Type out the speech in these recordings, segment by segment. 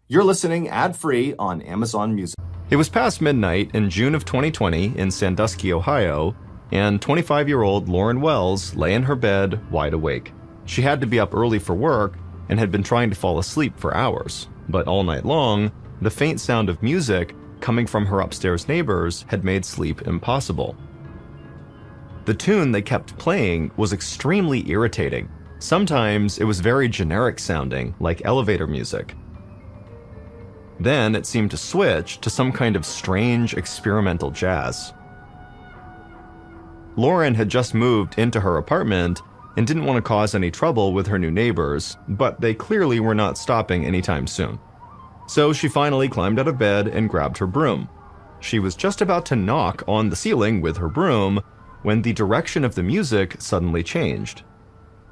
You're listening ad-free on Amazon Music. It was past midnight in June of 2020 in Sandusky, Ohio, and 25-year-old Lauren Wells lay in her bed wide awake. She had to be up early for work and had been trying to fall asleep for hours, but all night long, the faint sound of music coming from her upstairs neighbors had made sleep impossible. The tune they kept playing was extremely irritating. Sometimes it was very generic sounding, like elevator music. Then it seemed to switch to some kind of strange experimental jazz. Lauren had just moved into her apartment and didn't want to cause any trouble with her new neighbors, but they clearly were not stopping anytime soon. So she finally climbed out of bed and grabbed her broom. She was just about to knock on the ceiling with her broom when the direction of the music suddenly changed.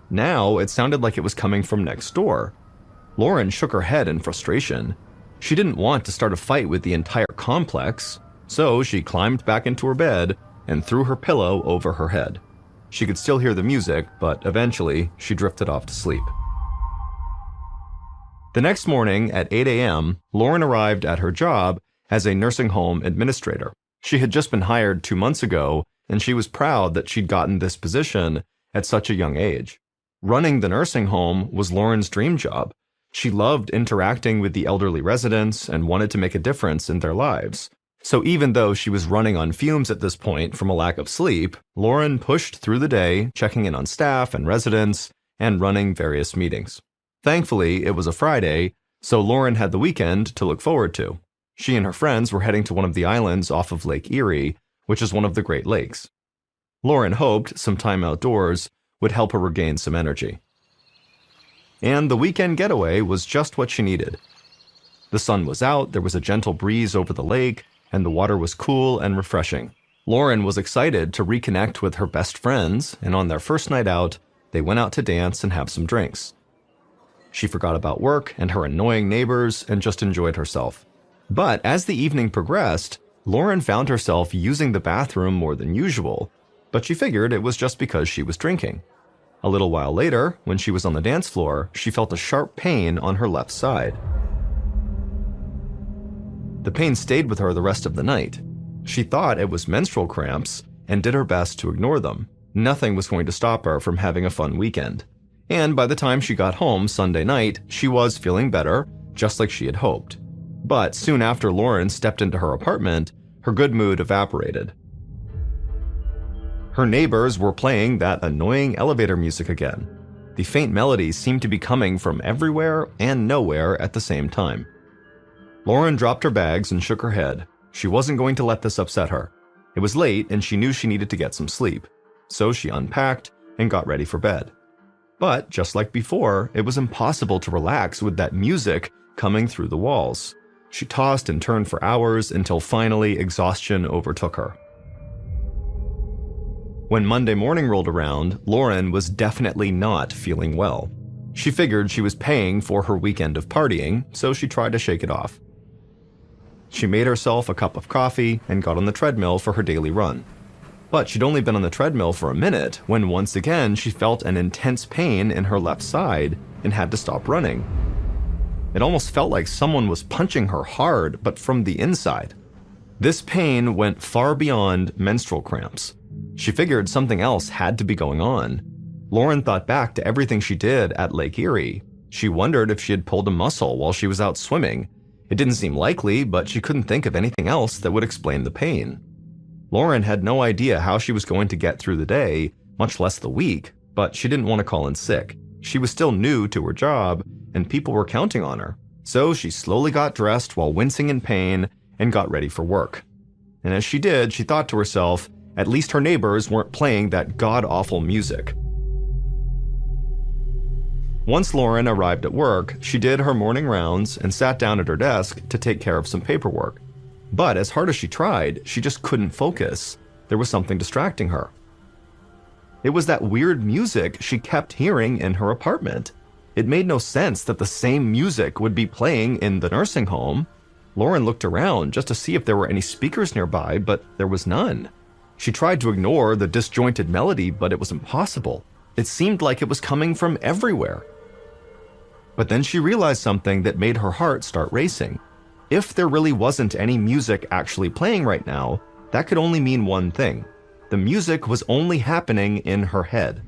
Now it sounded like it was coming from next door. Lauren shook her head in frustration. She didn't want to start a fight with the entire complex, so she climbed back into her bed and threw her pillow over her head. She could still hear the music, but eventually she drifted off to sleep. The next morning at 8 a.m., Lauren arrived at her job as a nursing home administrator. She had just been hired 2 months ago, and she was proud that she'd gotten this position at such a young age. Running the nursing home was Lauren's dream job. She loved interacting with the elderly residents and wanted to make a difference in their lives. So even though she was running on fumes at this point from a lack of sleep, Lauren pushed through the day, checking in on staff and residents, and running various meetings. Thankfully, it was a Friday, so Lauren had the weekend to look forward to. She and her friends were heading to one of the islands off of Lake Erie, which is one of the Great Lakes. Lauren hoped some time outdoors would help her regain some energy. And the weekend getaway was just what she needed. The sun was out, there was a gentle breeze over the lake, and the water was cool and refreshing. Lauren was excited to reconnect with her best friends, and on their first night out, they went out to dance and have some drinks. She forgot about work and her annoying neighbors and just enjoyed herself. But as the evening progressed, Lauren found herself using the bathroom more than usual, but she figured it was just because she was drinking. A little while later, when she was on the dance floor, she felt a sharp pain on her left side. The pain stayed with her the rest of the night. She thought it was menstrual cramps and did her best to ignore them. Nothing was going to stop her from having a fun weekend. And by the time she got home Sunday night, she was feeling better, just like she had hoped. But soon after Lauren stepped into her apartment, her good mood evaporated. Her neighbors were playing that annoying elevator music again. The faint melodies seemed to be coming from everywhere and nowhere at the same time. Lauren dropped her bags and shook her head. She wasn't going to let this upset her. It was late and she knew she needed to get some sleep. So she unpacked and got ready for bed. But just like before, it was impossible to relax with that music coming through the walls. She tossed and turned for hours until finally exhaustion overtook her. When Monday morning rolled around, Lauren was definitely not feeling well. She figured she was paying for her weekend of partying, so she tried to shake it off. She made herself a cup of coffee and got on the treadmill for her daily run. But she'd only been on the treadmill for a minute when once again she felt an intense pain in her left side and had to stop running. It almost felt like someone was punching her hard, but from the inside. This pain went far beyond menstrual cramps. She figured something else had to be going on. Lauren thought back to everything she did at Lake Erie. She wondered if she had pulled a muscle while she was out swimming. It didn't seem likely, but she couldn't think of anything else that would explain the pain. Lauren had no idea how she was going to get through the day, much less the week, but she didn't want to call in sick. She was still new to her job, and people were counting on her. So she slowly got dressed while wincing in pain and got ready for work. And as she did, she thought to herself, at least her neighbors weren't playing that god-awful music. Once Lauren arrived at work, she did her morning rounds and sat down at her desk to take care of some paperwork. But as hard as she tried, she just couldn't focus. There was something distracting her. It was that weird music she kept hearing in her apartment. It made no sense that the same music would be playing in the nursing home. Lauren looked around just to see if there were any speakers nearby, but there was none. She tried to ignore the disjointed melody, but it was impossible. It seemed like it was coming from everywhere. But then she realized something that made her heart start racing. If there really wasn't any music actually playing right now, that could only mean one thing. The music was only happening in her head.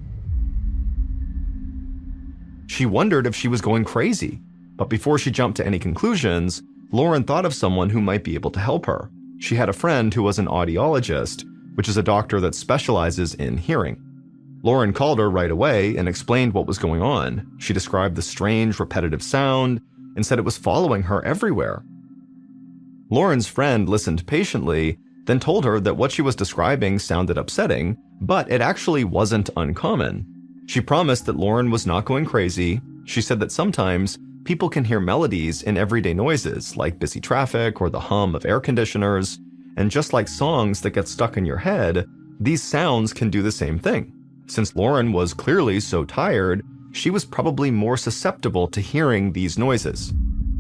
She wondered if she was going crazy, but before she jumped to any conclusions, Lauren thought of someone who might be able to help her. She had a friend who was an audiologist, which is a doctor that specializes in hearing. Lauren called her right away and explained what was going on. She described the strange, repetitive sound and said it was following her everywhere. Lauren's friend listened patiently, then told her that what she was describing sounded upsetting, but it actually wasn't uncommon. She promised that Lauren was not going crazy. She said that sometimes people can hear melodies in everyday noises, like busy traffic or the hum of air conditioners, and just like songs that get stuck in your head, these sounds can do the same thing. Since Lauren was clearly so tired, she was probably more susceptible to hearing these noises.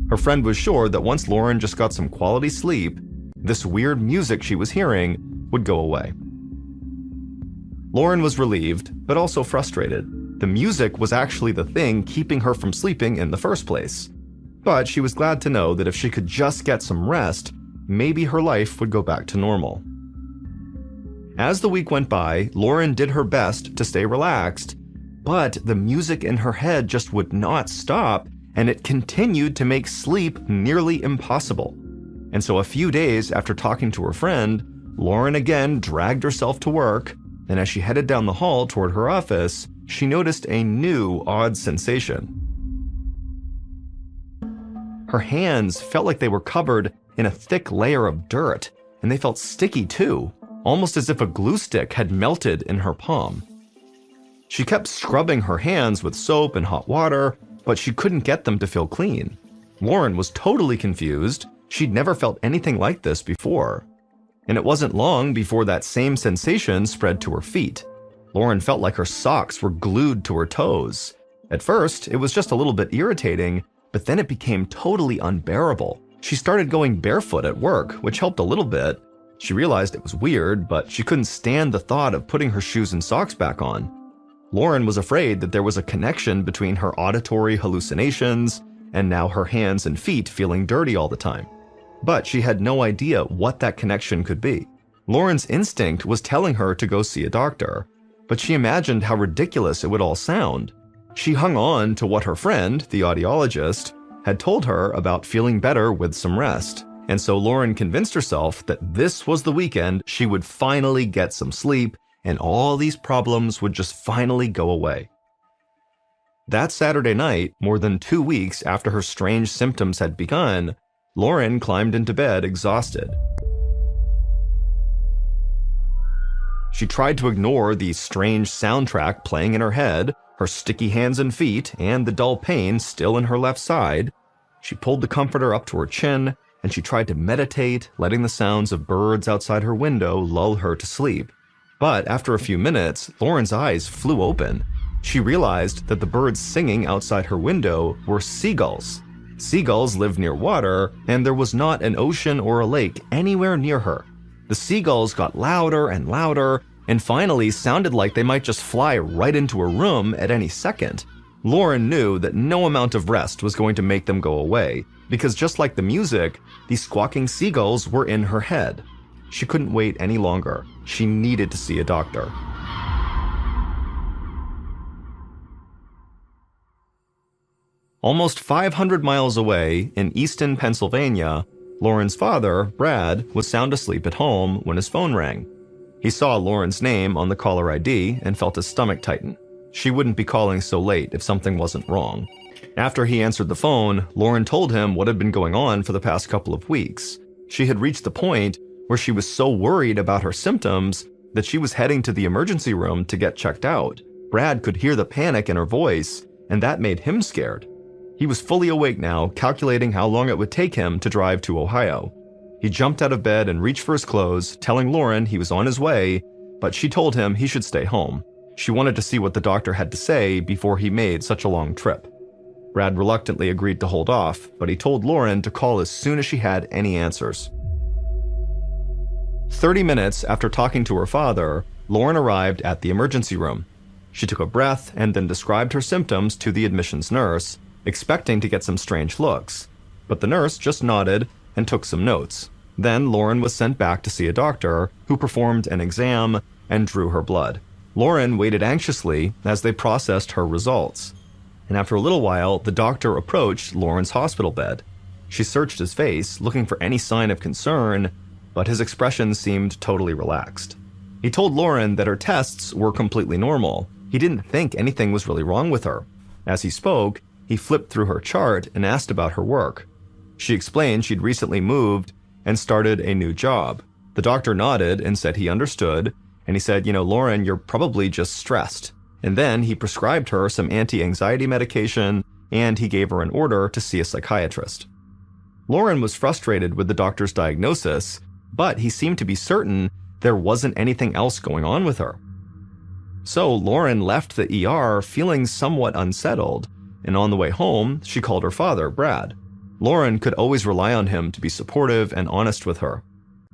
Her friend was sure that once Lauren just got some quality sleep, this weird music she was hearing would go away. Lauren was relieved, but also frustrated. The music was actually the thing keeping her from sleeping in the first place. But she was glad to know that if she could just get some rest, maybe her life would go back to normal. As the week went by, Lauren did her best to stay relaxed, but the music in her head just would not stop, and it continued to make sleep nearly impossible. And so a few days after talking to her friend, Lauren again dragged herself to work, and as she headed down the hall toward her office, she noticed a new odd sensation. Her hands felt like they were covered in a thick layer of dirt, and they felt sticky too, almost as if a glue stick had melted in her palm. She kept scrubbing her hands with soap and hot water, but she couldn't get them to feel clean. Lauren was totally confused. She'd never felt anything like this before. And it wasn't long before that same sensation spread to her feet. Lauren felt like her socks were glued to her toes. At first, it was just a little bit irritating, but then it became totally unbearable. She started going barefoot at work, which helped a little bit. She realized it was weird, but she couldn't stand the thought of putting her shoes and socks back on. Lauren was afraid that there was a connection between her auditory hallucinations and now her hands and feet feeling dirty all the time. But she had no idea what that connection could be. Lauren's instinct was telling her to go see a doctor, but she imagined how ridiculous it would all sound. She hung on to what her friend, the audiologist, had told her about feeling better with some rest. And so Lauren convinced herself that this was the weekend she would finally get some sleep and all these problems would just finally go away. That Saturday night, more than 2 weeks after her strange symptoms had begun, Lauren climbed into bed exhausted. She tried to ignore the strange soundtrack playing in her head, her sticky hands and feet, and the dull pain still in her left side. She pulled the comforter up to her chin, and she tried to meditate, letting the sounds of birds outside her window lull her to sleep. But after a few minutes, Lauren's eyes flew open. She realized that the birds singing outside her window were seagulls. Seagulls live near water, and there was not an ocean or a lake anywhere near her. The seagulls got louder and louder, and finally sounded like they might just fly right into her room at any second. Lauren knew that no amount of rest was going to make them go away, because just like the music, these squawking seagulls were in her head. She couldn't wait any longer. She needed to see a doctor. Almost 500 miles away in Easton, Pennsylvania, Lauren's father, Brad, was sound asleep at home when his phone rang. He saw Lauren's name on the caller ID and felt his stomach tighten. She wouldn't be calling so late if something wasn't wrong. After he answered the phone, Lauren told him what had been going on for the past couple of weeks. She had reached the point where she was so worried about her symptoms that she was heading to the emergency room to get checked out. Brad could hear the panic in her voice, and that made him scared. He was fully awake now, calculating how long it would take him to drive to Ohio. He jumped out of bed and reached for his clothes, telling Lauren he was on his way, but she told him he should stay home. She wanted to see what the doctor had to say before he made such a long trip. Brad reluctantly agreed to hold off, but he told Lauren to call as soon as she had any answers. 30 minutes after talking to her father, Lauren arrived at the emergency room. She took a breath and then described her symptoms to the admissions nurse, expecting to get some strange looks. But the nurse just nodded and took some notes. Then Lauren was sent back to see a doctor, who performed an exam and drew her blood. Lauren waited anxiously as they processed her results. And after a little while, the doctor approached Lauren's hospital bed. She searched his face, looking for any sign of concern, but his expression seemed totally relaxed. He told Lauren that her tests were completely normal. He didn't think anything was really wrong with her. As he spoke, he flipped through her chart and asked about her work. She explained she'd recently moved and started a new job. The doctor nodded and said he understood, and he said, Lauren, you're probably just stressed. And then he prescribed her some anti-anxiety medication, and he gave her an order to see a psychiatrist. Lauren was frustrated with the doctor's diagnosis, but he seemed to be certain there wasn't anything else going on with her. So Lauren left the ER feeling somewhat unsettled, and on the way home, she called her father, Brad. Lauren could always rely on him to be supportive and honest with her.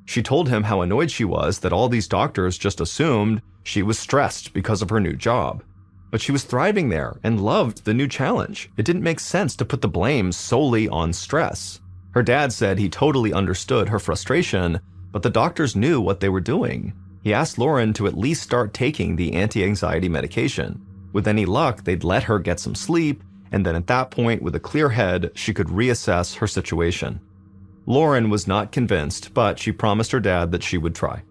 She told him how annoyed she was that all these doctors just assumed she was stressed because of her new job. But she was thriving there and loved the new challenge. It didn't make sense to put the blame solely on stress. Her dad said he totally understood her frustration, but the doctors knew what they were doing. He asked Lauren to at least start taking the anti-anxiety medication. With any luck, they'd let her get some sleep, and then at that point, with a clear head, she could reassess her situation. Lauren was not convinced, but she promised her dad that she would try.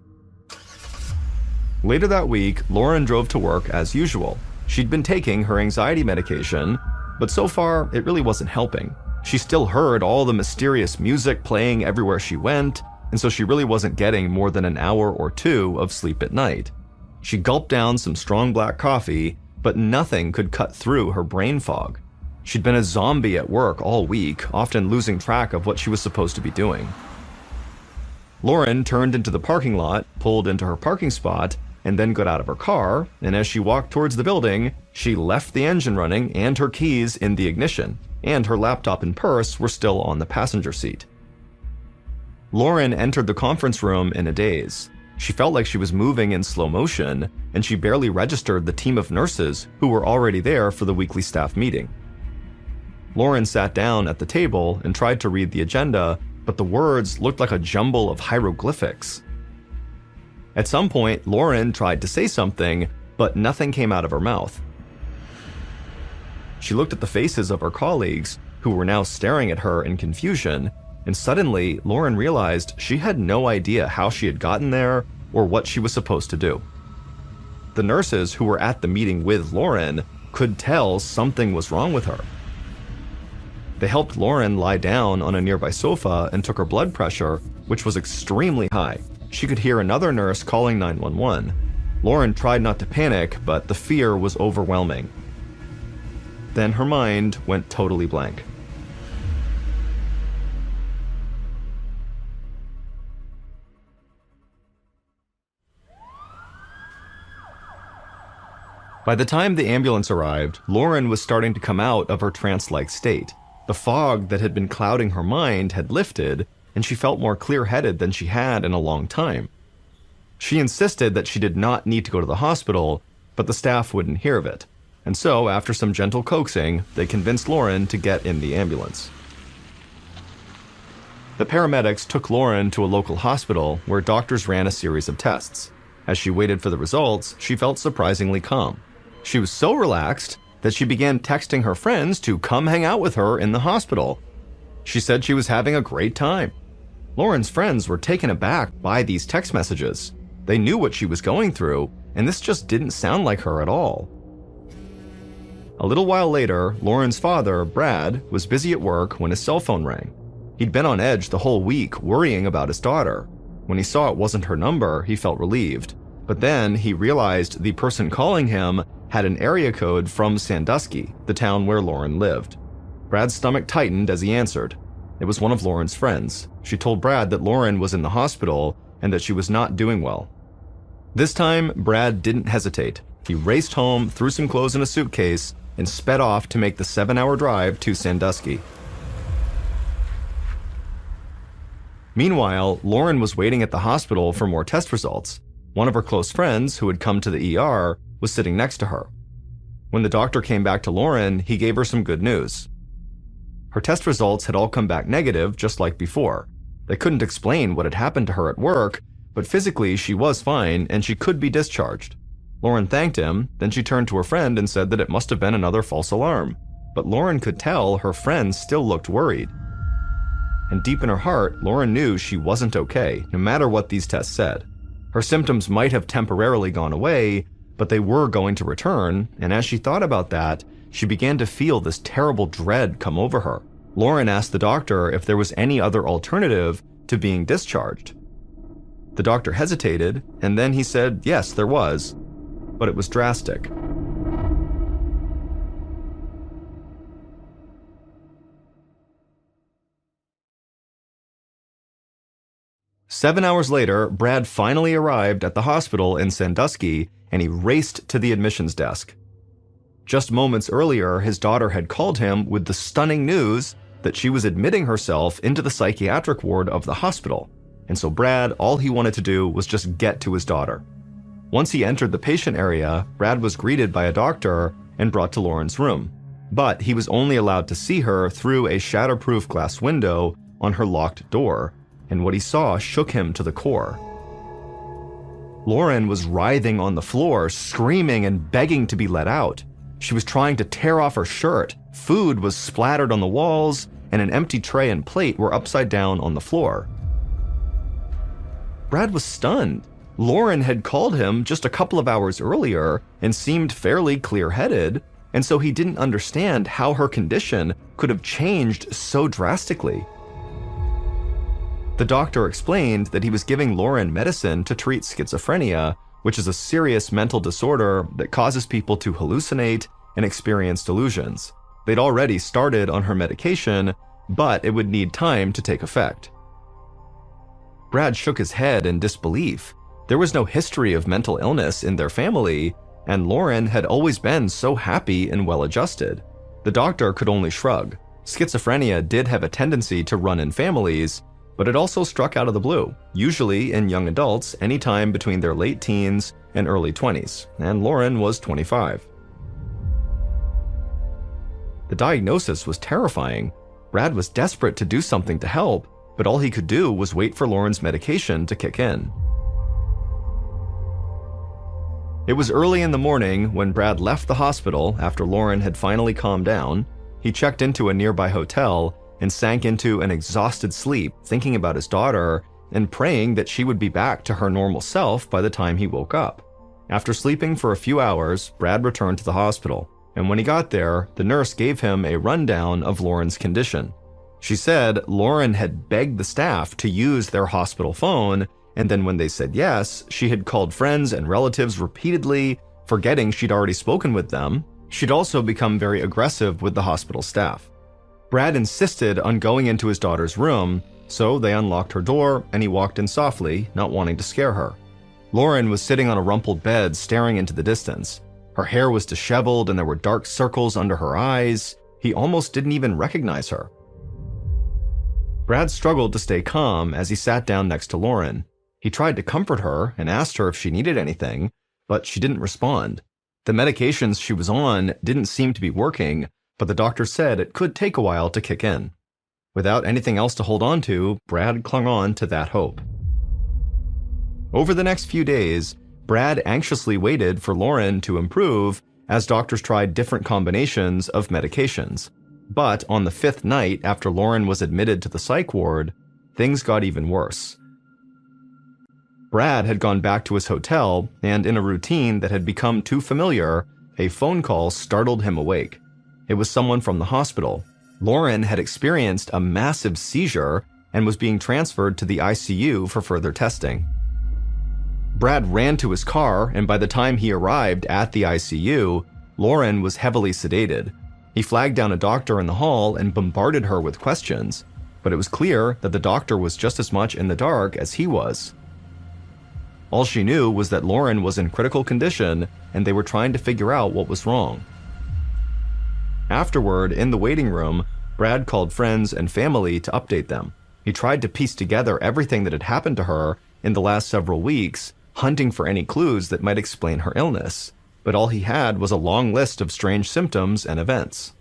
Later that week, Lauren drove to work as usual. She'd been taking her anxiety medication, but so far, it really wasn't helping. She still heard all the mysterious music playing everywhere she went, and so she really wasn't getting more than an hour or two of sleep at night. She gulped down some strong black coffee, but nothing could cut through her brain fog. She'd been a zombie at work all week, often losing track of what she was supposed to be doing. Lauren turned into the parking lot, pulled into her parking spot, and then got out of her car, and as she walked towards the building, she left the engine running and her keys in the ignition, and her laptop and purse were still on the passenger seat. Lauren entered the conference room in a daze. She felt like she was moving in slow motion, and she barely registered the team of nurses who were already there for the weekly staff meeting. Lauren sat down at the table and tried to read the agenda, but the words looked like a jumble of hieroglyphics. At some point, Lauren tried to say something, but nothing came out of her mouth. She looked at the faces of her colleagues, who were now staring at her in confusion, and suddenly, Lauren realized she had no idea how she had gotten there or what she was supposed to do. The nurses who were at the meeting with Lauren could tell something was wrong with her. They helped Lauren lie down on a nearby sofa and took her blood pressure, which was extremely high. She could hear another nurse calling 911. Lauren tried not to panic, but the fear was overwhelming. Then her mind went totally blank. By the time the ambulance arrived, Lauren was starting to come out of her trance-like state. The fog that had been clouding her mind had lifted, and she felt more clear-headed than she had in a long time. She insisted that she did not need to go to the hospital, but the staff wouldn't hear of it. And so, after some gentle coaxing, they convinced Lauren to get in the ambulance. The paramedics took Lauren to a local hospital where doctors ran a series of tests. As she waited for the results, she felt surprisingly calm. She was so relaxed that she began texting her friends to come hang out with her in the hospital. She said she was having a great time. Lauren's friends were taken aback by these text messages. They knew what she was going through, and this just didn't sound like her at all. A little while later, Lauren's father, Brad, was busy at work when his cell phone rang. He'd been on edge the whole week, worrying about his daughter. When he saw it wasn't her number, he felt relieved. But then he realized the person calling him had an area code from Sandusky, the town where Lauren lived. Brad's stomach tightened as he answered. It was one of Lauren's friends. She told Brad that Lauren was in the hospital and that she was not doing well. This time, Brad didn't hesitate. He raced home, threw some clothes in a suitcase, and sped off to make the 7-hour drive to Sandusky. Meanwhile, Lauren was waiting at the hospital for more test results. One of her close friends, who had come to the ER, was sitting next to her. When the doctor came back to Lauren, he gave her some good news. Her test results had all come back negative, just like before. They couldn't explain what had happened to her at work, but physically she was fine and she could be discharged. Lauren thanked him, then she turned to her friend and said that it must have been another false alarm. But Lauren could tell her friend still looked worried. And deep in her heart, Lauren knew she wasn't okay, no matter what these tests said. Her symptoms might have temporarily gone away, but they were going to return, and as she thought about that, she began to feel this terrible dread come over her. Lauren asked the doctor if there was any other alternative to being discharged. The doctor hesitated, and then he said yes, there was, but it was drastic. Seven hours later, Brad finally arrived at the hospital in Sandusky, and he raced to the admissions desk. Just moments earlier, his daughter had called him with the stunning news that she was admitting herself into the psychiatric ward of the hospital, and so Brad, all he wanted to do was just get to his daughter. Once he entered the patient area, Brad was greeted by a doctor and brought to Lauren's room, but he was only allowed to see her through a shatterproof glass window on her locked door, and what he saw shook him to the core. Lauren was writhing on the floor, screaming and begging to be let out. She was trying to tear off her shirt. Food was splattered on the walls, and an empty tray and plate were upside down on the floor. Brad was stunned. Lauren had called him just a couple of hours earlier and seemed fairly clear-headed, and so he didn't understand how her condition could have changed so drastically. The doctor explained that he was giving Lauren medicine to treat schizophrenia, which is a serious mental disorder that causes people to hallucinate and experience delusions. They'd already started on her medication, but it would need time to take effect. Brad shook his head in disbelief. There was no history of mental illness in their family, and Lauren had always been so happy and well-adjusted. The doctor could only shrug. Schizophrenia did have a tendency to run in families, but it also struck out of the blue, usually in young adults anytime between their late teens and early 20s, and Lauren was 25. The diagnosis was terrifying. Brad was desperate to do something to help, but all he could do was wait for Lauren's medication to kick in. It was early in the morning when Brad left the hospital after Lauren had finally calmed down. He checked into a nearby hotel and sank into an exhausted sleep, thinking about his daughter and praying that she would be back to her normal self by the time he woke up. After sleeping for a few hours, Brad returned to the hospital, and when he got there, the nurse gave him a rundown of Lauren's condition. She said Lauren had begged the staff to use their hospital phone, and then when they said yes, she had called friends and relatives repeatedly, forgetting she'd already spoken with them. She'd also become very aggressive with the hospital staff. Brad insisted on going into his daughter's room, so they unlocked her door and he walked in softly, not wanting to scare her. Lauren was sitting on a rumpled bed staring into the distance. Her hair was disheveled and there were dark circles under her eyes. He almost didn't even recognize her. Brad struggled to stay calm as he sat down next to Lauren. He tried to comfort her and asked her if she needed anything, but she didn't respond. The medications she was on didn't seem to be working, but the doctor said it could take a while to kick in. Without anything else to hold on to, Brad clung on to that hope. Over the next few days, Brad anxiously waited for Lauren to improve as doctors tried different combinations of medications. But on the fifth night after Lauren was admitted to the psych ward, things got even worse. Brad had gone back to his hotel, and in a routine that had become too familiar, a phone call startled him awake. It was someone from the hospital. Lauren had experienced a massive seizure and was being transferred to the ICU for further testing. Brad ran to his car, and by the time he arrived at the ICU, Lauren was heavily sedated. He flagged down a doctor in the hall and bombarded her with questions, but it was clear that the doctor was just as much in the dark as he was. All she knew was that Lauren was in critical condition, and they were trying to figure out what was wrong. Afterward, in the waiting room, Brad called friends and family to update them. He tried to piece together everything that had happened to her in the last several weeks, hunting for any clues that might explain her illness, but all he had was a long list of strange symptoms and events.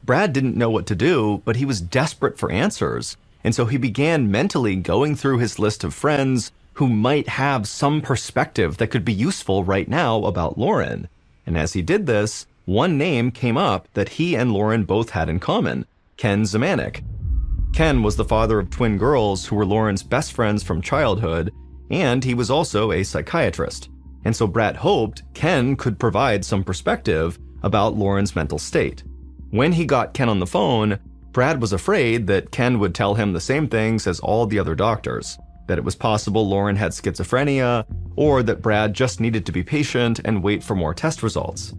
Brad didn't know what to do, but he was desperate for answers, and so he began mentally going through his list of friends who might have some perspective that could be useful right now about Lauren. And as he did this, one name came up that he and Lauren both had in common: Ken Zemanek. Ken was the father of twin girls who were Lauren's best friends from childhood, and he was also a psychiatrist. And so Brad hoped Ken could provide some perspective about Lauren's mental state. When he got Ken on the phone, Brad was afraid that Ken would tell him the same things as all the other doctors, that it was possible Lauren had schizophrenia, or that Brad just needed to be patient and wait for more test results.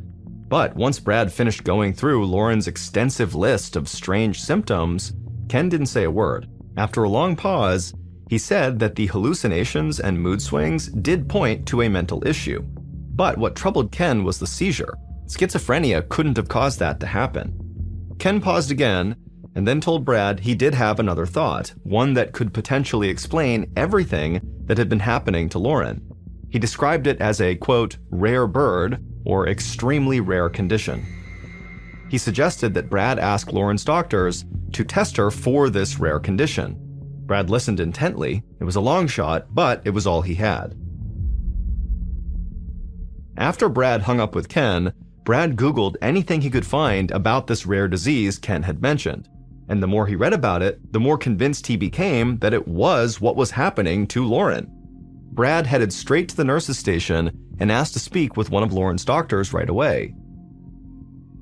But once Brad finished going through Lauren's extensive list of strange symptoms, Ken didn't say a word. After a long pause, he said that the hallucinations and mood swings did point to a mental issue. But what troubled Ken was the seizure. Schizophrenia couldn't have caused that to happen. Ken paused again, and then told Brad he did have another thought, one that could potentially explain everything that had been happening to Lauren. He described it as a, quote, rare bird, or extremely rare condition. He suggested that Brad ask Lauren's doctors to test her for this rare condition. Brad listened intently. It was a long shot, but it was all he had. After Brad hung up with Ken, Brad Googled anything he could find about this rare disease Ken had mentioned. And the more he read about it, the more convinced he became that it was what was happening to Lauren. Brad headed straight to the nurse's station and asked to speak with one of Lauren's doctors right away.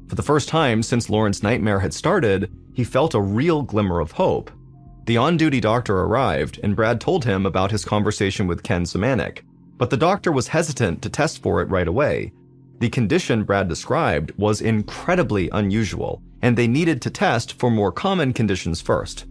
For the first time since Lauren's nightmare had started, he felt a real glimmer of hope. The on-duty doctor arrived, and Brad told him about his conversation with Ken Zemanek, but the doctor was hesitant to test for it right away. The condition Brad described was incredibly unusual, and they needed to test for more common conditions first.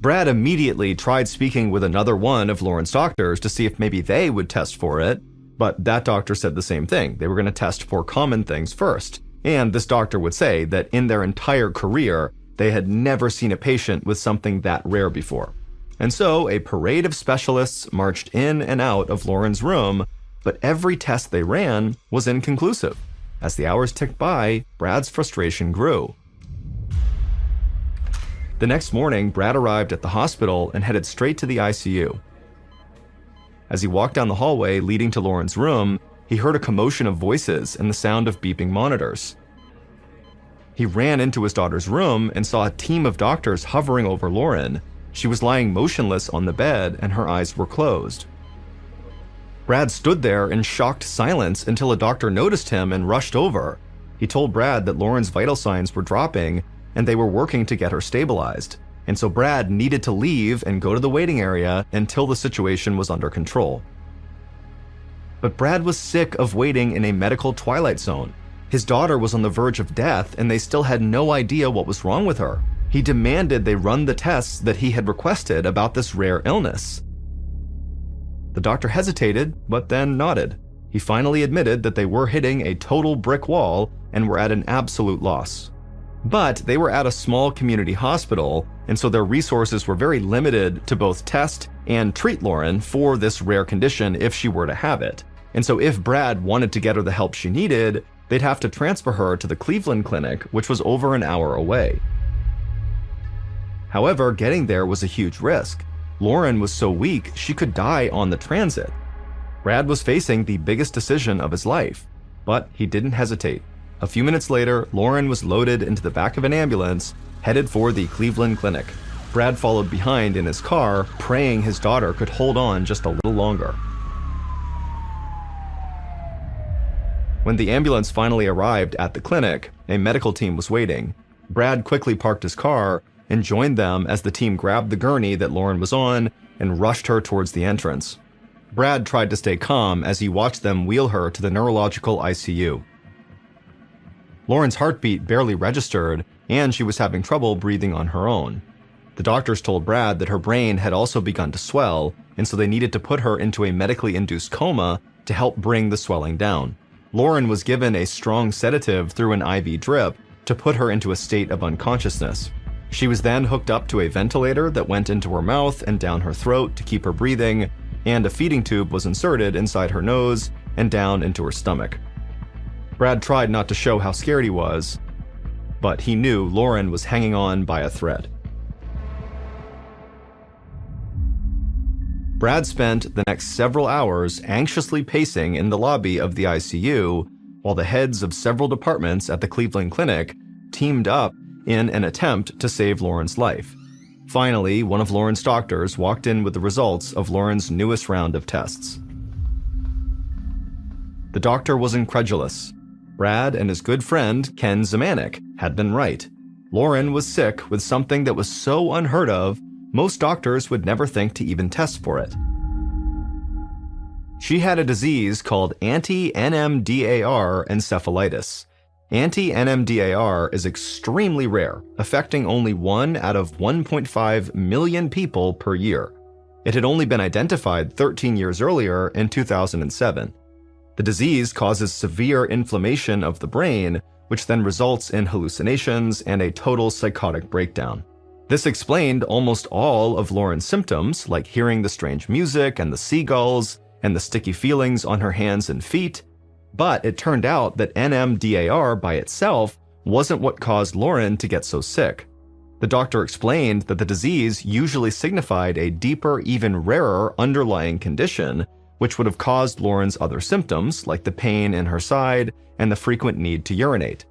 Brad immediately tried speaking with another one of Lauren's doctors to see if maybe they would test for it, but that doctor said the same thing. They were going to test for common things first, and this doctor would say that in their entire career, they had never seen a patient with something that rare before. And so a parade of specialists marched in and out of Lauren's room, but every test they ran was inconclusive. As the hours ticked by, Brad's frustration grew. The next morning, Brad arrived at the hospital and headed straight to the ICU. As he walked down the hallway leading to Lauren's room, he heard a commotion of voices and the sound of beeping monitors. He ran into his daughter's room and saw a team of doctors hovering over Lauren. She was lying motionless on the bed and her eyes were closed. Brad stood there in shocked silence until a doctor noticed him and rushed over. He told Brad that Lauren's vital signs were dropping and they were working to get her stabilized. And so Brad needed to leave and go to the waiting area until the situation was under control. But Brad was sick of waiting in a medical twilight zone. His daughter was on the verge of death and they still had no idea what was wrong with her. He demanded they run the tests that he had requested about this rare illness. The doctor hesitated, but then nodded. He finally admitted that they were hitting a total brick wall and were at an absolute loss. But they were at a small community hospital, and so their resources were very limited to both test and treat Lauren for this rare condition if she were to have it. And so if Brad wanted to get her the help she needed, they'd have to transfer her to the Cleveland clinic, which was over an hour away. However, getting there was a huge risk. Lauren was so weak she could die on the transit. Brad was facing the biggest decision of his life, but he didn't hesitate. A few minutes later, Lauren was loaded into the back of an ambulance, headed for the Cleveland clinic. Brad followed behind in his car, praying his daughter could hold on just a little longer. When the ambulance finally arrived at the clinic, a medical team was waiting. Brad quickly parked his car and joined them as the team grabbed the gurney that Lauren was on and rushed her towards the entrance. Brad tried to stay calm as he watched them wheel her to the neurological ICU. Lauren's heartbeat barely registered, and she was having trouble breathing on her own. The doctors told Brad that her brain had also begun to swell, and so they needed to put her into a medically induced coma to help bring the swelling down. Lauren was given a strong sedative through an IV drip to put her into a state of unconsciousness. She was then hooked up to a ventilator that went into her mouth and down her throat to keep her breathing, and a feeding tube was inserted inside her nose and down into her stomach. Brad tried not to show how scared he was. but he knew Lauren was hanging on by a thread. Brad spent the next several hours anxiously pacing in the lobby of the ICU while the heads of several departments at the Cleveland Clinic teamed up in an attempt to save Lauren's life. Finally, one of Lauren's doctors walked in with the results of Lauren's newest round of tests. The doctor was incredulous. Brad and his good friend, Ken Zemanek, had been right. Lauren was sick with something that was so unheard of, most doctors would never think to even test for it. She had a disease called anti-NMDAR encephalitis. Anti-NMDAR is extremely rare, affecting only 1 out of 1.5 million people per year. It had only been identified 13 years earlier in 2007. The disease causes severe inflammation of the brain, which then results in hallucinations and a total psychotic breakdown. This explained almost all of Lauren's symptoms, like hearing the strange music and the seagulls and the sticky feelings on her hands and feet. But it turned out that NMDAR by itself wasn't what caused Lauren to get so sick. The doctor explained that the disease usually signified a deeper, even rarer underlying condition, which would have caused Lauren's other symptoms, like the pain in her side and the frequent need to urinate.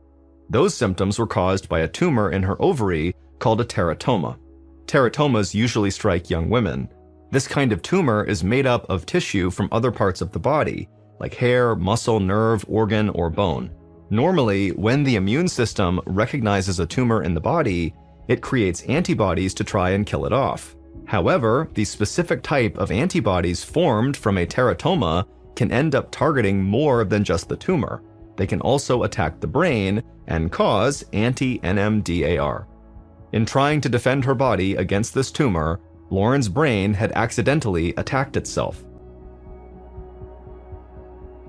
Those symptoms were caused by a tumor in her ovary called a teratoma. Teratomas usually strike young women. This kind of tumor is made up of tissue from other parts of the body, like hair, muscle, nerve, organ, or bone. Normally, when the immune system recognizes a tumor in the body, it creates antibodies to try and kill it off. However, the specific type of antibodies formed from a teratoma can end up targeting more than just the tumor. They can also attack the brain and cause anti-NMDAR. In trying to defend her body against this tumor, Lauren's brain had accidentally attacked itself.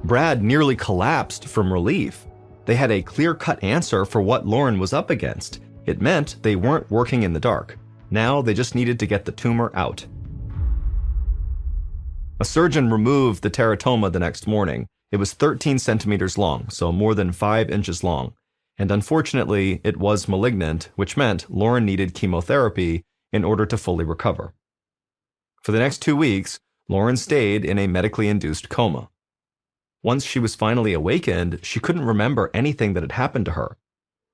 Brad nearly collapsed from relief. They had a clear-cut answer for what Lauren was up against. It meant they weren't working in the dark. Now they just needed to get the tumor out. A surgeon removed the teratoma the next morning. It was 13 centimeters long, so more than 5 inches long. And unfortunately, it was malignant, which meant Lauren needed chemotherapy in order to fully recover. For the next 2 weeks, Lauren stayed in a medically induced coma. Once she was finally awakened, she couldn't remember anything that had happened to her.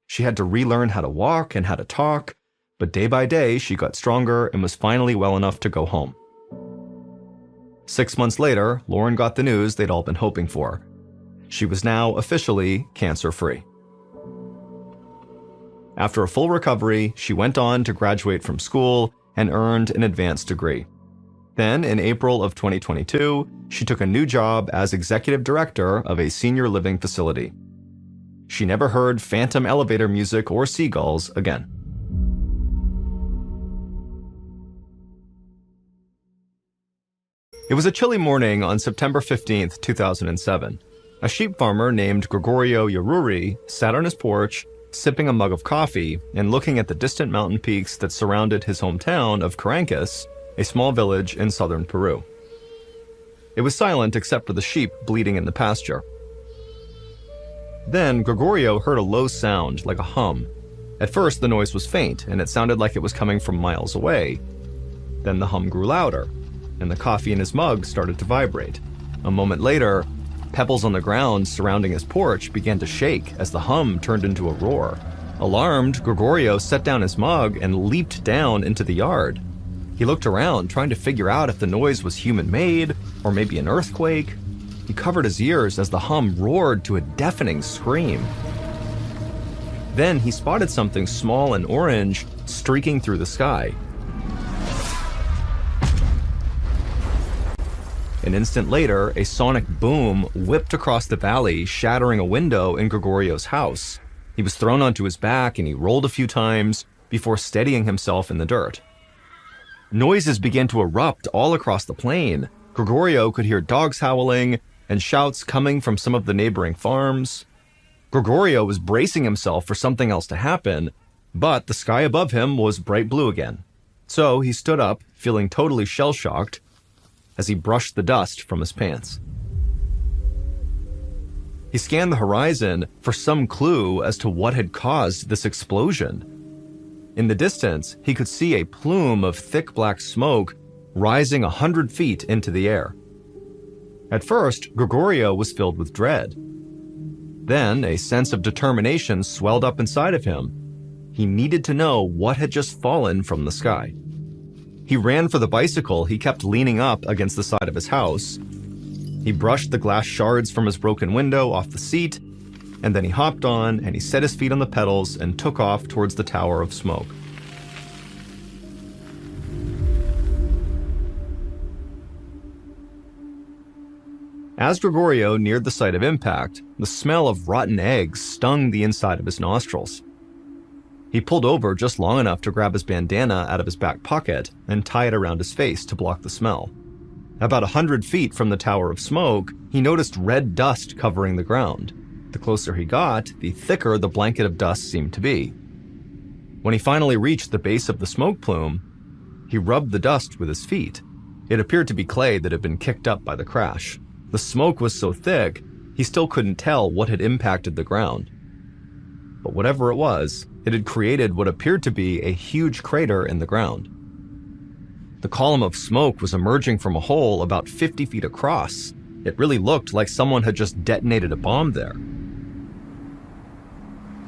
She had to relearn how to walk and how to talk, but day by day she got stronger and was finally well enough to go home. 6 months later, Lauren got the news they'd all been hoping for. She was now officially cancer-free. After a full recovery, she went on to graduate from school and earned an advanced degree. Then, in April of 2022, she took a new job as executive director of a senior living facility. She never heard phantom elevator music or seagulls again. It was a chilly morning on September 15, 2007. A sheep farmer named Gregorio Yaruri sat on his porch, sipping a mug of coffee and looking at the distant mountain peaks that surrounded his hometown of Carancas, a small village in southern Peru. It was silent except for the sheep bleating in the pasture. Then Gregorio heard a low sound, like a hum. At first, the noise was faint, and it sounded like it was coming from miles away. Then the hum grew louder, and the coffee in his mug started to vibrate. A moment later, pebbles on the ground surrounding his porch began to shake as the hum turned into a roar. Alarmed, Gregorio set down his mug and leaped down into the yard. He looked around, trying to figure out if the noise was human-made or maybe an earthquake. He covered his ears as the hum roared to a deafening scream. Then he spotted something small and orange streaking through the sky. An instant later, a sonic boom whipped across the valley, shattering a window in Gregorio's house. He was thrown onto his back and he rolled a few times before steadying himself in the dirt. Noises began to erupt all across the plain. Gregorio could hear dogs howling and shouts coming from some of the neighboring farms. Gregorio was bracing himself for something else to happen, but the sky above him was bright blue again. So he stood up, feeling totally shell-shocked, as he brushed the dust from his pants. He scanned the horizon for some clue as to what had caused this explosion. In the distance, he could see a plume of thick black smoke rising 100 feet into the air. At first, Gregorio was filled with dread. Then, a sense of determination swelled up inside of him. He needed to know what had just fallen from the sky. He ran for the bicycle he kept leaning up against the side of his house. He brushed the glass shards from his broken window off the seat, and then he hopped on and he set his feet on the pedals and took off towards the tower of smoke. As Gregorio neared the site of impact, the smell of rotten eggs stung the inside of his nostrils. He pulled over just long enough to grab his bandana out of his back pocket and tie it around his face to block the smell. About 100 feet from the tower of smoke, he noticed red dust covering the ground. The closer he got, the thicker the blanket of dust seemed to be. When he finally reached the base of the smoke plume, he rubbed the dust with his feet. It appeared to be clay that had been kicked up by the crash. The smoke was so thick, he still couldn't tell what had impacted the ground. But whatever it was, it had created what appeared to be a huge crater in the ground. The column of smoke was emerging from a hole about 50 feet across. It really looked like someone had just detonated a bomb there.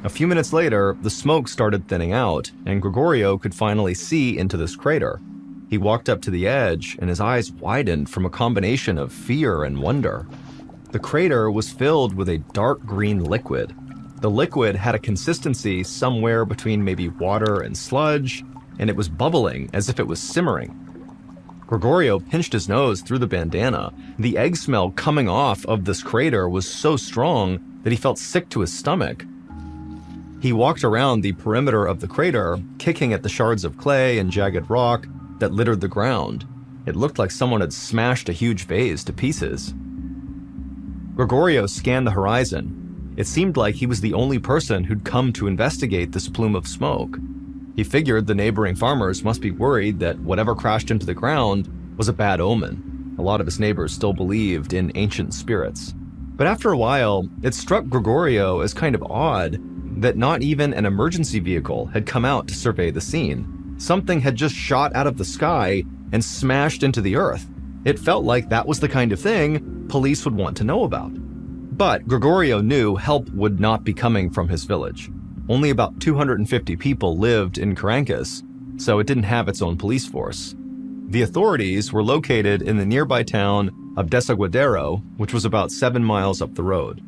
A few minutes later, the smoke started thinning out, and Gregorio could finally see into this crater. He walked up to the edge, and his eyes widened from a combination of fear and wonder. The crater was filled with a dark green liquid. The liquid had a consistency somewhere between maybe water and sludge, and it was bubbling as if it was simmering. Gregorio pinched his nose through the bandana. The egg smell coming off of this crater was so strong that he felt sick to his stomach. He walked around the perimeter of the crater, kicking at the shards of clay and jagged rock that littered the ground. It looked like someone had smashed a huge vase to pieces. Gregorio scanned the horizon. It seemed like he was the only person who'd come to investigate this plume of smoke. He figured the neighboring farmers must be worried that whatever crashed into the ground was a bad omen. A lot of his neighbors still believed in ancient spirits. But after a while, it struck Gregorio as kind of odd that not even an emergency vehicle had come out to survey the scene. Something had just shot out of the sky and smashed into the earth. It felt like that was the kind of thing police would want to know about. But Gregorio knew help would not be coming from his village. Only about 250 people lived in Caracas, so it didn't have its own police force. The authorities were located in the nearby town of Desaguadero, which was about 7 miles up the road.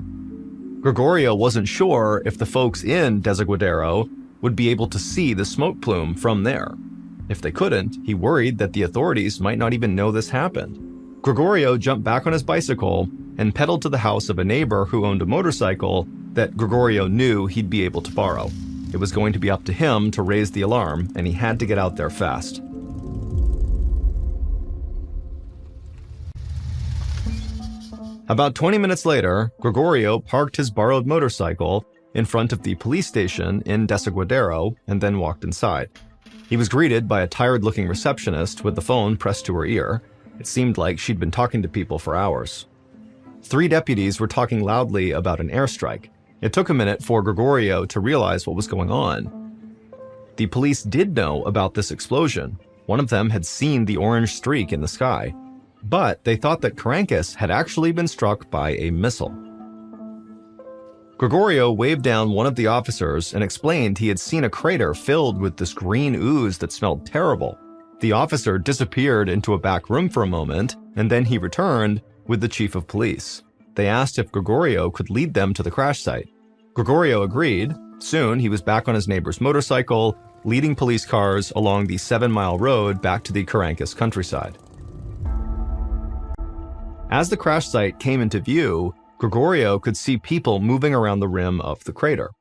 Gregorio wasn't sure if the folks in Desaguadero would be able to see the smoke plume from there. If they couldn't, he worried that the authorities might not even know this happened. Gregorio jumped back on his bicycle and pedaled to the house of a neighbor who owned a motorcycle that Gregorio knew he'd be able to borrow. It was going to be up to him to raise the alarm, and he had to get out there fast. About 20 minutes later, Gregorio parked his borrowed motorcycle in front of the police station in Desaguadero and then walked inside. He was greeted by a tired-looking receptionist with the phone pressed to her ear. It seemed like she'd been talking to people for hours. 3 deputies were talking loudly about an airstrike. It took a minute for Gregorio to realize what was going on. The police did know about this explosion. One of them had seen the orange streak in the sky, but they thought that Caracas had actually been struck by a missile. Gregorio waved down one of the officers and explained he had seen a crater filled with this green ooze that smelled terrible. The officer disappeared into a back room for a moment, and then he returned with the chief of police. They asked if Gregorio could lead them to the crash site. Gregorio agreed. Soon, he was back on his neighbor's motorcycle, leading police cars along the 7-mile road back to the Caracas countryside. As the crash site came into view, Gregorio could see people moving around the rim of the crater.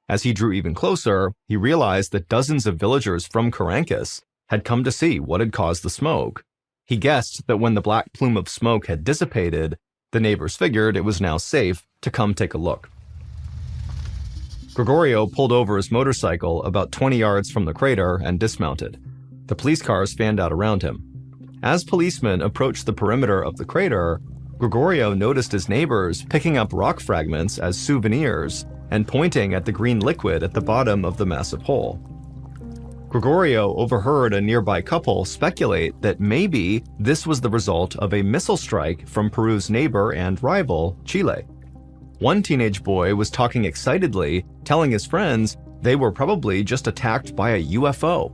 As he drew even closer, he realized that dozens of villagers from Caracas had come to see what had caused the smoke. He guessed that when the black plume of smoke had dissipated, the neighbors figured it was now safe to come take a look. Gregorio pulled over his motorcycle about 20 yards from the crater and dismounted. The police cars fanned out around him. As policemen approached the perimeter of the crater, Gregorio noticed his neighbors picking up rock fragments as souvenirs and pointing at the green liquid at the bottom of the massive hole. Gregorio overheard a nearby couple speculate that maybe this was the result of a missile strike from Peru's neighbor and rival, Chile. One teenage boy was talking excitedly, telling his friends they were probably just attacked by a UFO.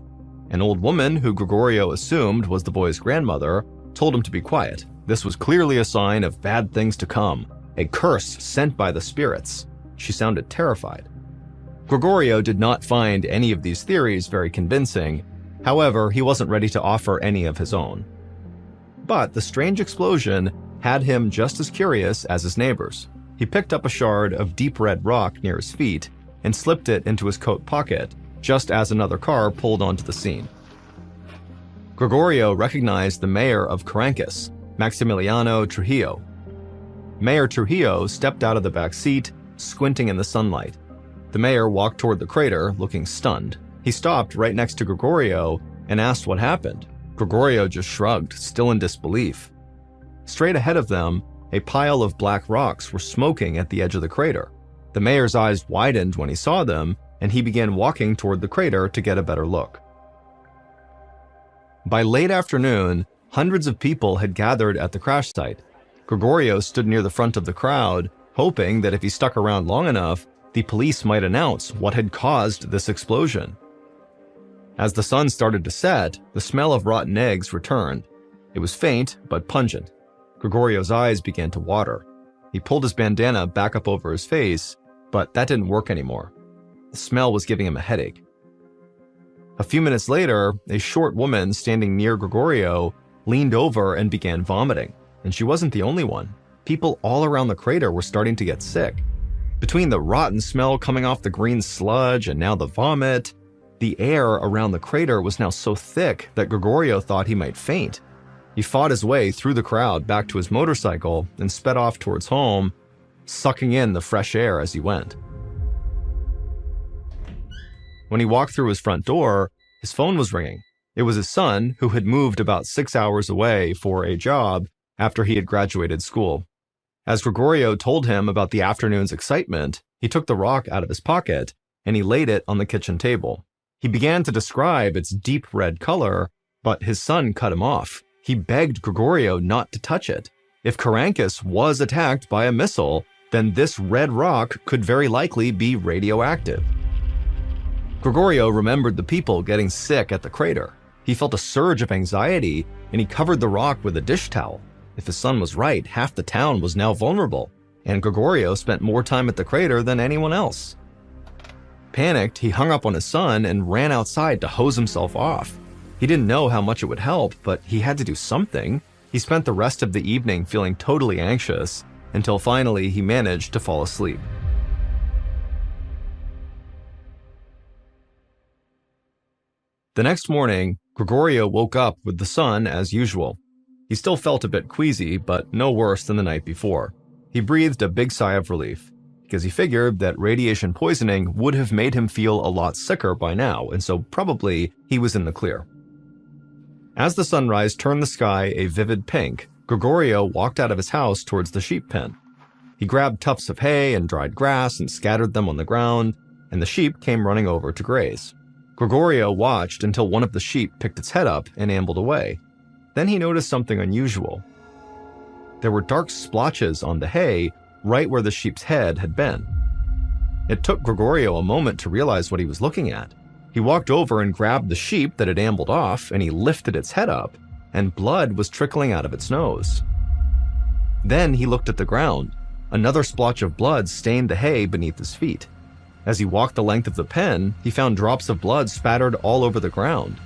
An old woman, who Gregorio assumed was the boy's grandmother, told him to be quiet. This was clearly a sign of bad things to come, a curse sent by the spirits. She sounded terrified. Gregorio did not find any of these theories very convincing. However, he wasn't ready to offer any of his own. But the strange explosion had him just as curious as his neighbors. He picked up a shard of deep red rock near his feet and slipped it into his coat pocket, just as another car pulled onto the scene. Gregorio recognized the mayor of Caracas, Maximiliano Trujillo. Mayor Trujillo stepped out of the back seat, squinting in the sunlight. The mayor walked toward the crater, looking stunned. He stopped right next to Gregorio and asked what happened. Gregorio just shrugged, still in disbelief. Straight ahead of them, a pile of black rocks were smoking at the edge of the crater. The mayor's eyes widened when he saw them, and he began walking toward the crater to get a better look. By late afternoon, hundreds of people had gathered at the crash site. Gregorio stood near the front of the crowd, hoping that if he stuck around long enough, the police might announce what had caused this explosion. As the sun started to set, the smell of rotten eggs returned. It was faint, but pungent. Gregorio's eyes began to water. He pulled his bandana back up over his face, but that didn't work anymore. The smell was giving him a headache. A few minutes later, a short woman standing near Gregorio leaned over and began vomiting, and she wasn't the only one. People all around the crater were starting to get sick. Between the rotten smell coming off the green sludge and now the vomit, the air around the crater was now so thick that Gregorio thought he might faint. He fought his way through the crowd back to his motorcycle and sped off towards home, sucking in the fresh air as he went. When he walked through his front door, his phone was ringing. It was his son, who had moved about 6 hours away for a job after he had graduated school. As Gregorio told him about the afternoon's excitement, he took the rock out of his pocket and he laid it on the kitchen table. He began to describe its deep red color, but his son cut him off. He begged Gregorio not to touch it. If Caracas was attacked by a missile, then this red rock could very likely be radioactive. Gregorio remembered the people getting sick at the crater. He felt a surge of anxiety, and he covered the rock with a dish towel. If his son was right, half the town was now vulnerable, and Gregorio spent more time at the crater than anyone else. Panicked, he hung up on his son and ran outside to hose himself off. He didn't know how much it would help, but he had to do something. He spent the rest of the evening feeling totally anxious, until finally he managed to fall asleep. The next morning, Gregorio woke up with the sun as usual. He still felt a bit queasy, but no worse than the night before. He breathed a big sigh of relief, because he figured that radiation poisoning would have made him feel a lot sicker by now, and so probably he was in the clear. As the sunrise turned the sky a vivid pink, Gregorio walked out of his house towards the sheep pen. He grabbed tufts of hay and dried grass and scattered them on the ground, and the sheep came running over to graze. Gregorio watched until one of the sheep picked its head up and ambled away. Then he noticed something unusual. There were dark splotches on the hay right where the sheep's head had been. It took Gregorio a moment to realize what he was looking at. He walked over and grabbed the sheep that had ambled off, and he lifted its head up, and blood was trickling out of its nose. Then he looked at the ground. Another splotch of blood stained the hay beneath his feet. As he walked the length of the pen, he found drops of blood spattered all over the ground.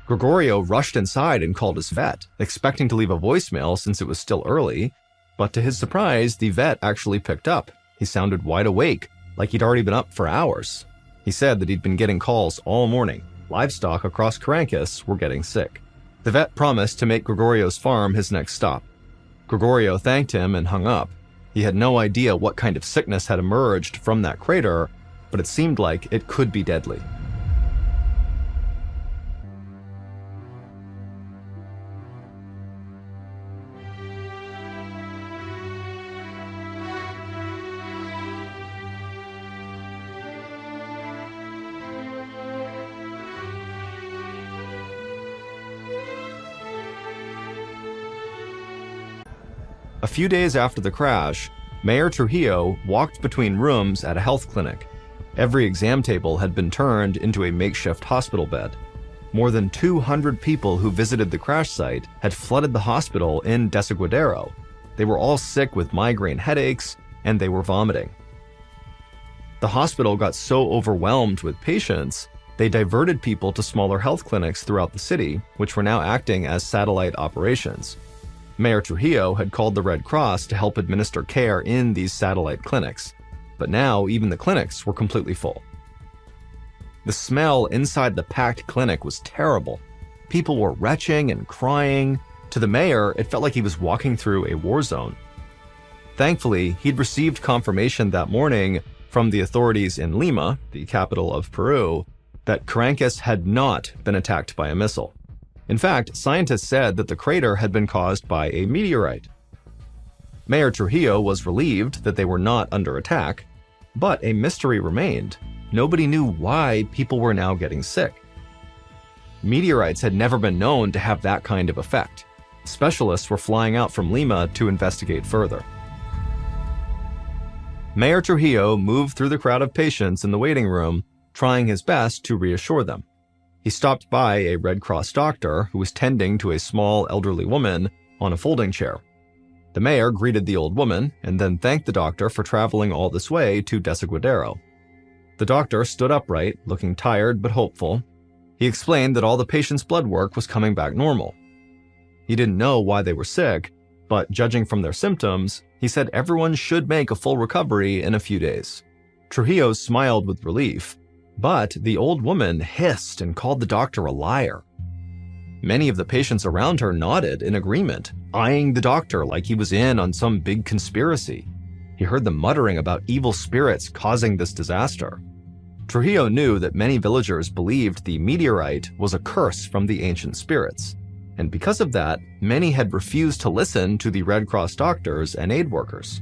Gregorio rushed inside and called his vet, expecting to leave a voicemail since it was still early, but to his surprise, the vet actually picked up. He sounded wide awake, like he'd already been up for hours. He said that he'd been getting calls all morning. Livestock across Caracas were getting sick. The vet promised to make Gregorio's farm his next stop. Gregorio thanked him and hung up. He had no idea what kind of sickness had emerged from that crater, but it seemed like it could be deadly. A few days after the crash, Mayor Trujillo walked between rooms at a health clinic. Every exam table had been turned into a makeshift hospital bed. More than 200 people who visited the crash site had flooded the hospital in Desaguadero. They were all sick with migraine headaches, and they were vomiting. The hospital got so overwhelmed with patients, they diverted people to smaller health clinics throughout the city, which were now acting as satellite operations. Mayor Trujillo had called the Red Cross to help administer care in these satellite clinics, but now even the clinics were completely full. The smell inside the packed clinic was terrible. People were retching and crying. To the mayor, it felt like he was walking through a war zone. Thankfully, he'd received confirmation that morning from the authorities in Lima, the capital of Peru, that Caracas had not been attacked by a missile. In fact, scientists said that the crater had been caused by a meteorite. Mayor Trujillo was relieved that they were not under attack, but a mystery remained. Nobody knew why people were now getting sick. Meteorites had never been known to have that kind of effect. Specialists were flying out from Lima to investigate further. Mayor Trujillo moved through the crowd of patients in the waiting room, trying his best to reassure them. He stopped by a Red Cross doctor who was tending to a small elderly woman on a folding chair. The mayor greeted the old woman and then thanked the doctor for traveling all this way to Desaguadero. The doctor stood upright, looking tired but hopeful. He explained that all the patients' blood work was coming back normal. He didn't know why they were sick, but judging from their symptoms, he said everyone should make a full recovery in a few days. Trujillo smiled with relief, but the old woman hissed and called the doctor a liar. Many of the patients around her nodded in agreement, eyeing the doctor like he was in on some big conspiracy. He heard them muttering about evil spirits causing this disaster. Trujillo knew that many villagers believed the meteorite was a curse from the ancient spirits, and because of that, many had refused to listen to the Red Cross doctors and aid workers.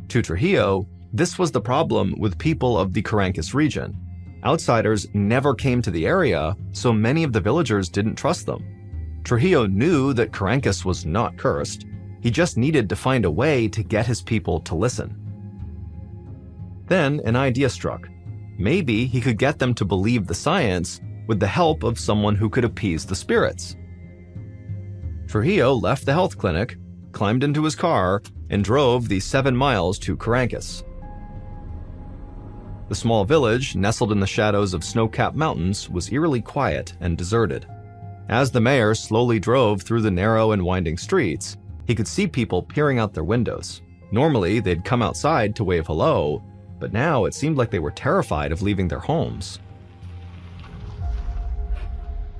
To Trujillo, this was the problem with people of the Caracas region. Outsiders never came to the area, so many of the villagers didn't trust them. Trujillo knew that Caracas was not cursed. He just needed to find a way to get his people to listen. Then an idea struck. Maybe he could get them to believe the science with the help of someone who could appease the spirits. Trujillo left the health clinic, climbed into his car, and drove the 7 miles to Caracas. The small village, nestled in the shadows of snow-capped mountains, was eerily quiet and deserted. As the mayor slowly drove through the narrow and winding streets, he could see people peering out their windows. Normally, they'd come outside to wave hello, but now it seemed like they were terrified of leaving their homes.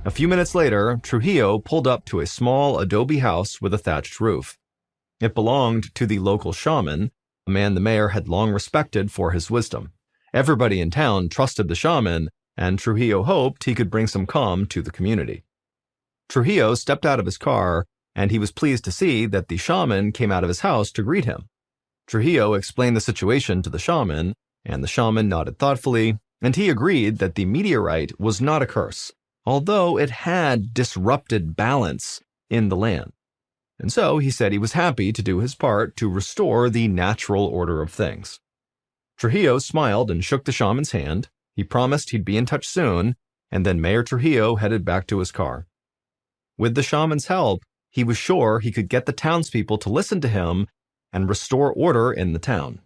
A few minutes later, Trujillo pulled up to a small adobe house with a thatched roof. It belonged to the local shaman, a man the mayor had long respected for his wisdom. Everybody in town trusted the shaman, and Trujillo hoped he could bring some calm to the community. Trujillo stepped out of his car, and he was pleased to see that the shaman came out of his house to greet him. Trujillo explained the situation to the shaman, and the shaman nodded thoughtfully, and he agreed that the meteorite was not a curse, although it had disrupted balance in the land. And so he said he was happy to do his part to restore the natural order of things. Trujillo smiled and shook the shaman's hand. He promised he'd be in touch soon, and then Mayor Trujillo headed back to his car. With the shaman's help, he was sure he could get the townspeople to listen to him and restore order in the town.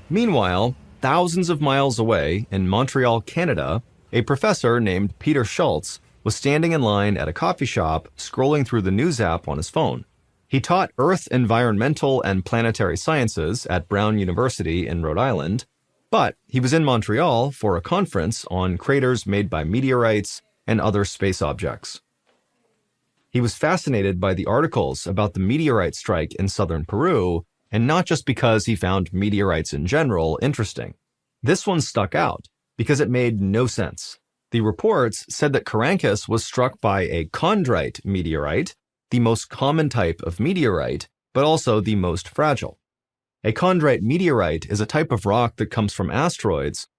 Meanwhile, thousands of miles away in Montreal, Canada, a professor named Peter Schultz was standing in line at a coffee shop scrolling through the news app on his phone. He taught Earth, Environmental, and Planetary Sciences at Brown University in Rhode Island, but he was in Montreal for a conference on craters made by meteorites and other space objects. He was fascinated by the articles about the meteorite strike in southern Peru, and not just because he found meteorites in general interesting. This one stuck out because it made no sense. The reports said that Caracas was struck by a chondrite meteorite, the most common type of meteorite, but also the most fragile. A chondrite meteorite is a type of rock that comes from asteroids.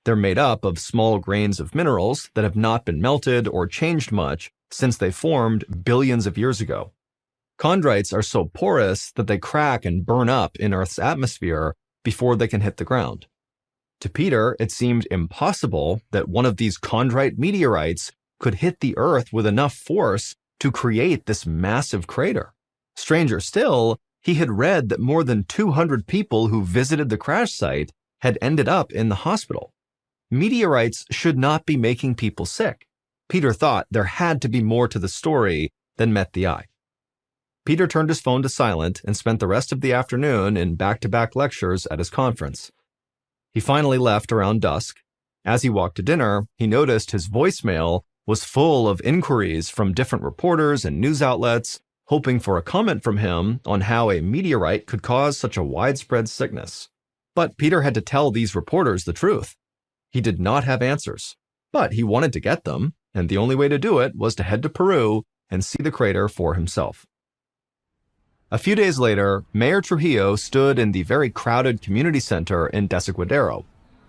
They're made up of small grains of minerals that have not been melted or changed much since they formed billions of years ago. Chondrites are so porous that they crack and burn up in Earth's atmosphere before they can hit the ground. To Peter, it seemed impossible that one of these chondrite meteorites could hit the Earth with enough force to create this massive crater. Stranger still, he had read that more than 200 people who visited the crash site had ended up in the hospital. Meteorites should not be making people sick. Peter thought there had to be more to the story than met the eye. Peter turned his phone to silent and spent the rest of the afternoon in back-to-back lectures at his conference. He finally left around dusk. As he walked to dinner, he noticed his voicemail was full of inquiries from different reporters and news outlets, hoping for a comment from him on how a meteorite could cause such a widespread sickness. But Peter had to tell these reporters the truth. He did not have answers, but he wanted to get them, and the only way to do it was to head to Peru and see the crater for himself. A few days later, Mayor Trujillo stood in the very crowded community center in Desaguadero.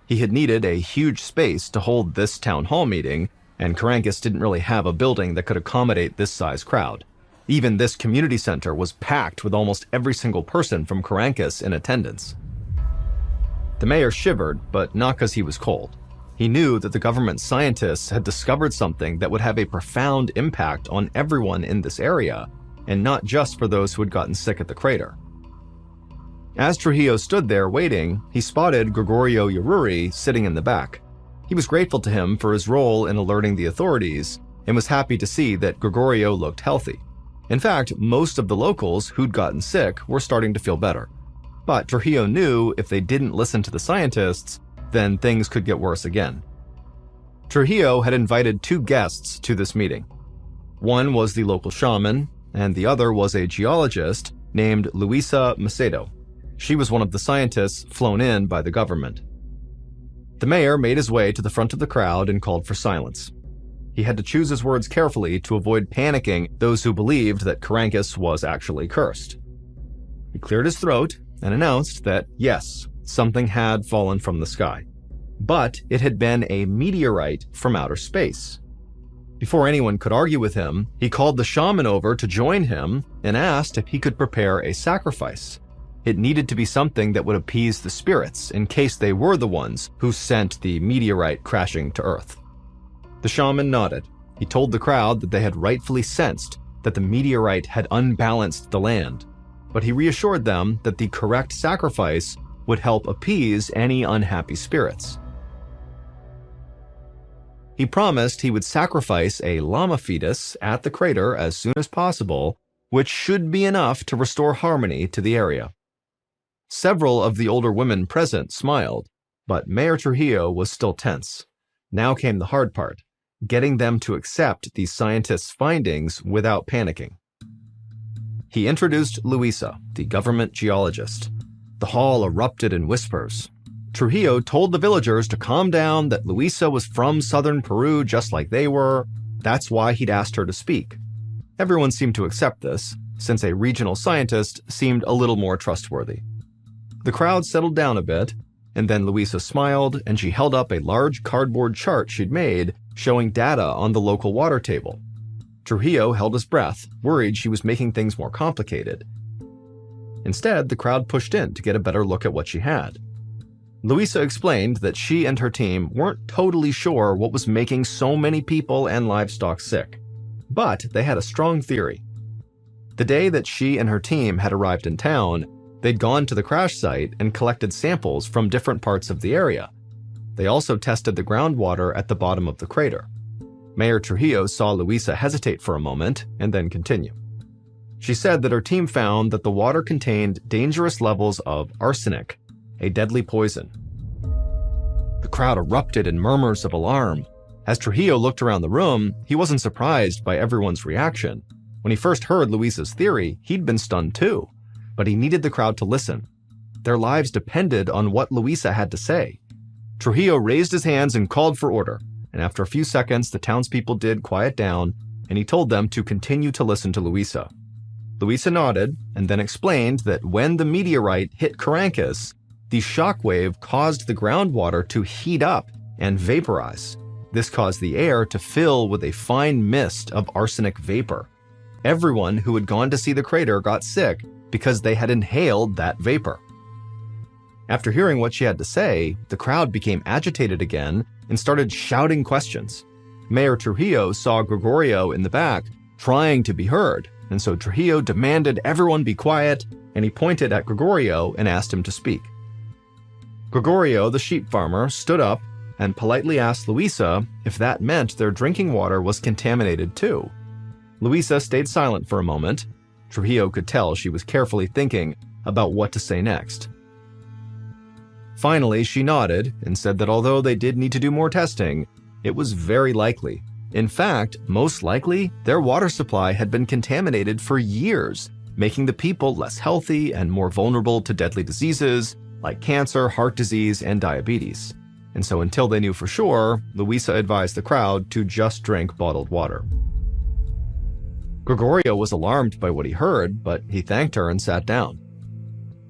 He had needed a huge space to hold this town hall meeting, and Caracas didn't really have a building that could accommodate this size crowd. Even this community center was packed with almost every single person from Caracas in attendance. The mayor shivered, but not because he was cold. He knew that the government scientists had discovered something that would have a profound impact on everyone in this area, and not just for those who had gotten sick at the crater. As Trujillo stood there waiting, he spotted Gregorio Ururi sitting in the back. He was grateful to him for his role in alerting the authorities, and was happy to see that Gregorio looked healthy. In fact, most of the locals who'd gotten sick were starting to feel better. But Trujillo knew if they didn't listen to the scientists, then things could get worse again. Trujillo had invited two guests to this meeting. One was the local shaman, and the other was a geologist named Luisa Macedo. She was one of the scientists flown in by the government. The mayor made his way to the front of the crowd and called for silence. He had to choose his words carefully to avoid panicking those who believed that Caracas was actually cursed. He cleared his throat and announced that, yes, something had fallen from the sky, but it had been a meteorite from outer space. Before anyone could argue with him, he called the shaman over to join him and asked if he could prepare a sacrifice. It needed to be something that would appease the spirits in case they were the ones who sent the meteorite crashing to Earth. The shaman nodded. He told the crowd that they had rightfully sensed that the meteorite had unbalanced the land, but he reassured them that the correct sacrifice would help appease any unhappy spirits. He promised he would sacrifice a llama fetus at the crater as soon as possible, which should be enough to restore harmony to the area. Several of the older women present smiled, but Mayor Trujillo was still tense. Now came the hard part, getting them to accept the scientists' findings without panicking. He introduced Luisa, the government geologist. The hall erupted in whispers. Trujillo told the villagers to calm down, that Luisa was from southern Peru just like they were. That's why he'd asked her to speak. Everyone seemed to accept this, since a regional scientist seemed a little more trustworthy. The crowd settled down a bit, and then Luisa smiled and she held up a large cardboard chart she'd made showing data on the local water table. Trujillo held his breath, worried she was making things more complicated. Instead, the crowd pushed in to get a better look at what she had. Luisa explained that she and her team weren't totally sure what was making so many people and livestock sick, but they had a strong theory. The day that she and her team had arrived in town, they'd gone to the crash site and collected samples from different parts of the area. They also tested the groundwater at the bottom of the crater. Mayor Trujillo saw Luisa hesitate for a moment and then continue. She said that her team found that the water contained dangerous levels of arsenic, a deadly poison. The crowd erupted in murmurs of alarm. As Trujillo looked around the room, he wasn't surprised by everyone's reaction. When he first heard Luisa's theory, he'd been stunned too, but he needed the crowd to listen. Their lives depended on what Luisa had to say. Trujillo raised his hands and called for order, and after a few seconds, the townspeople did quiet down, and he told them to continue to listen to Luisa. Luisa nodded, and then explained that when the meteorite hit Caracas, the shockwave caused the groundwater to heat up and vaporize. This caused the air to fill with a fine mist of arsenic vapor. Everyone who had gone to see the crater got sick because they had inhaled that vapor. After hearing what she had to say, the crowd became agitated again and started shouting questions. Mayor Trujillo saw Gregorio in the back, trying to be heard, and so Trujillo demanded everyone be quiet, and he pointed at Gregorio and asked him to speak. Gregorio, the sheep farmer, stood up and politely asked Luisa if that meant their drinking water was contaminated too. Luisa stayed silent for a moment. Trujillo could tell she was carefully thinking about what to say next. Finally, she nodded and said that although they did need to do more testing, it was very likely. In fact, most likely, their water supply had been contaminated for years, making the people less healthy and more vulnerable to deadly diseases like cancer, heart disease, and diabetes. And so until they knew for sure, Luisa advised the crowd to just drink bottled water. Gregorio was alarmed by what he heard, but he thanked her and sat down.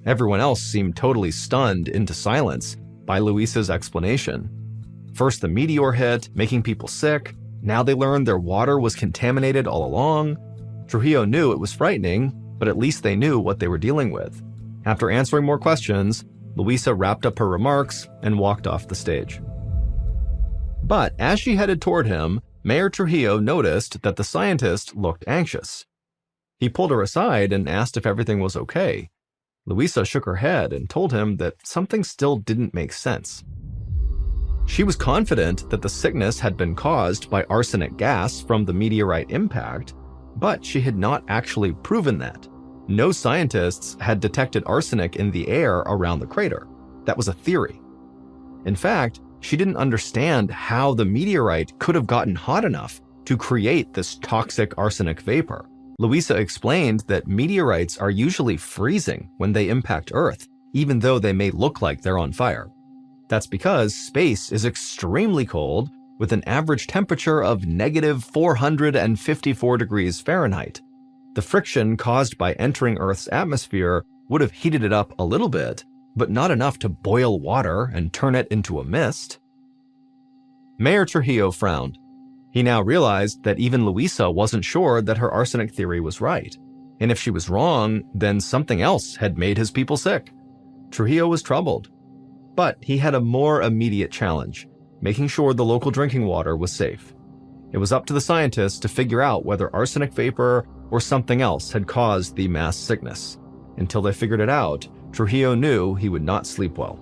Everyone else seemed totally stunned into silence by Luisa's explanation. First the meteor hit, making people sick. Now they learned their water was contaminated all along. Trujillo knew it was frightening, but at least they knew what they were dealing with. After answering more questions, Luisa wrapped up her remarks and walked off the stage. But as she headed toward him, Mayor Trujillo noticed that the scientist looked anxious. He pulled her aside and asked if everything was okay. Luisa shook her head and told him that something still didn't make sense. She was confident that the sickness had been caused by arsenic gas from the meteorite impact, but she had not actually proven that. No scientists had detected arsenic in the air around the crater. That was a theory. In fact, she didn't understand how the meteorite could have gotten hot enough to create this toxic arsenic vapor. Luisa explained that meteorites are usually freezing when they impact Earth, even though they may look like they're on fire. That's because space is extremely cold, with an average temperature of negative 454 degrees Fahrenheit. The friction caused by entering Earth's atmosphere would have heated it up a little bit, but not enough to boil water and turn it into a mist. Mayor Trujillo frowned. He now realized that even Luisa wasn't sure that her arsenic theory was right. And if she was wrong, then something else had made his people sick. Trujillo was troubled. But he had a more immediate challenge, making sure the local drinking water was safe. It was up to the scientists to figure out whether arsenic vapor or something else had caused the mass sickness. Until they figured it out, Trujillo knew he would not sleep well.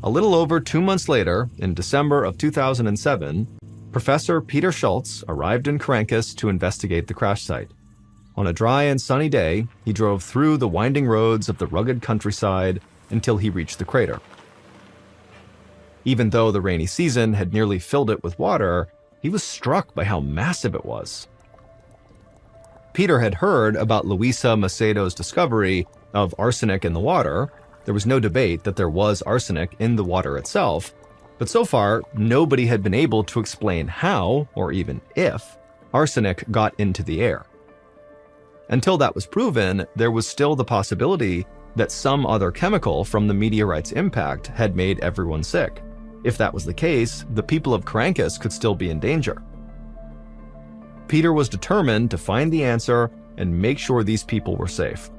A little over 2 months later, in December of 2007, Professor Peter Schultz arrived in Caracas to investigate the crash site. On a dry and sunny day, he drove through the winding roads of the rugged countryside until he reached the crater. Even though the rainy season had nearly filled it with water, he was struck by how massive it was. Peter had heard about Luisa Macedo's discovery of arsenic in the water. There was no debate that there was arsenic in the water itself, but so far, nobody had been able to explain how, or even if, arsenic got into the air. Until that was proven, there was still the possibility that some other chemical from the meteorite's impact had made everyone sick. If that was the case, the people of Caracas could still be in danger. Peter was determined to find the answer and make sure these people were safe.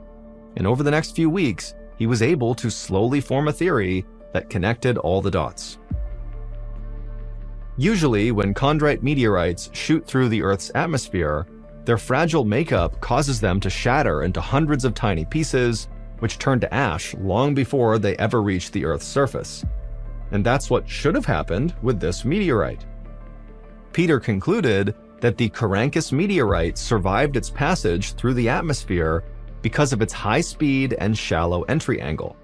And over the next few weeks, he was able to slowly form a theory that connected all the dots. Usually, when chondrite meteorites shoot through the Earth's atmosphere, their fragile makeup causes them to shatter into hundreds of tiny pieces, which turn to ash long before they ever reach the Earth's surface. And that's what should have happened with this meteorite. Peter concluded that the Caracas meteorite survived its passage through the atmosphere because of its high speed and shallow entry angle.